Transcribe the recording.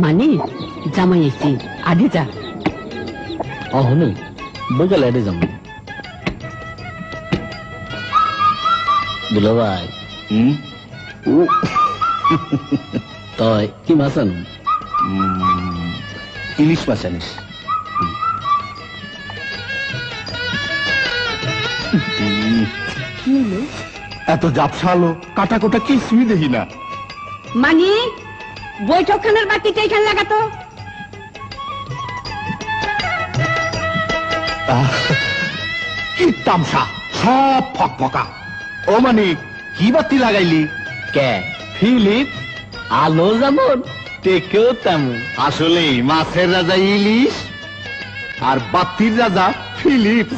মানে জামাই এসছি আগে যা। অহনু বইকালে এডে যাম। দুলা ভাই তই কি মাছ আনো? ইলিশ মাছ আনিস। এত জাপসালো কাটা কোটা কিছুই দেখি না। মানে বৈঠকখানার বাতিটা এখানে লাগাতো। কি তামসা, সব ফক ফকা। ও মানে কি বাতি লাগাইলি? কে ফিলিপ? আলো যেমন টেকেও তেমন। আসলে মাছের রাজা ইলিশ আর বাতির রাজা ফিলিপ।